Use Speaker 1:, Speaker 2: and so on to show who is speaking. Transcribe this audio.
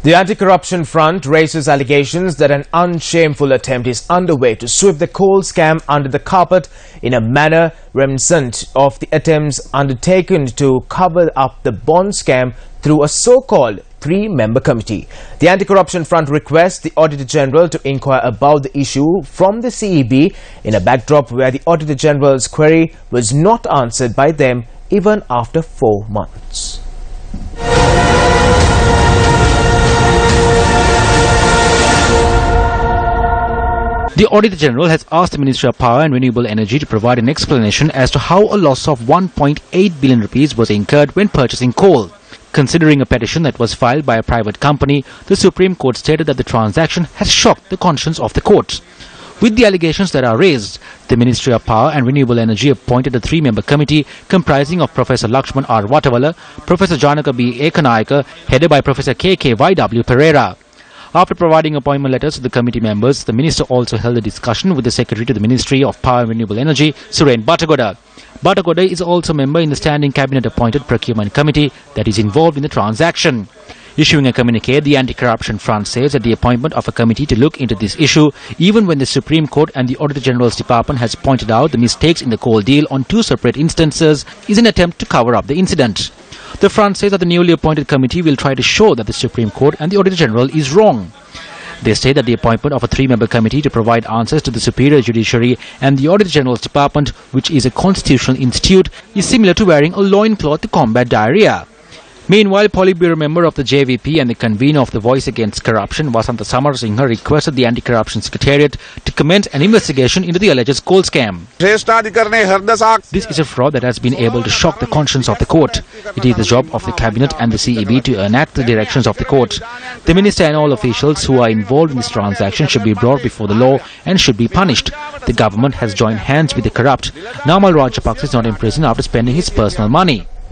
Speaker 1: The Anti-Corruption Front raises allegations that an unshameful attempt is underway to sweep the coal scam under the carpet in a manner reminiscent of the attempts undertaken to cover up the bond scam through a so-called three-member committee. The Anti-Corruption Front requests the Auditor General to inquire about the issue from the CEB in a backdrop where the Auditor General's query was not answered by them even after 4 months.
Speaker 2: The Auditor General has asked the Ministry of Power and Renewable Energy to provide an explanation as to how a loss of 1.8 billion rupees was incurred when purchasing coal. Considering a petition that was filed by a private company, the Supreme Court stated that the transaction has shocked the conscience of the court. With the allegations that are raised, the Ministry of Power and Renewable Energy appointed a three-member committee comprising of Professor Lakshman R. Watawala, Professor Janaka B. Ekanayaka, headed by Professor KKYW Pereira. After providing appointment letters to the committee members, the minister also held a discussion with the Secretary to the Ministry of Power and Renewable Energy, Suren Bhattagoda. Bhattagoda is also a member in the Standing Cabinet-appointed Procurement Committee that is involved in the transaction. Issuing a communique, the Anti-Corruption Front says that the appointment of a committee to look into this issue, even when the Supreme Court and the Auditor General's Department has pointed out the mistakes in the coal deal on 2 separate instances, is an attempt to cover up the incident. The front says that the newly appointed committee will try to show that the Supreme Court and the Auditor General is wrong. They state that the appointment of a three-member committee to provide answers to the Superior Judiciary and the Auditor General's Department, which is a constitutional institute, is similar to wearing a loincloth to combat diarrhea. Meanwhile, Politburo member of the JVP and the convener of the Voice Against Corruption, Vasanta Samarasinghe, requested the Anti-Corruption Secretariat to commence an investigation into the alleged coal scam. This is a fraud that has been able to shock the conscience of the court. It is the job of the Cabinet and the CEB to enact the directions of the court. The minister and all officials who are involved in this transaction should be brought before the law and should be punished. The government has joined hands with the corrupt. Namal Rajapaksa is not in prison after spending his personal money.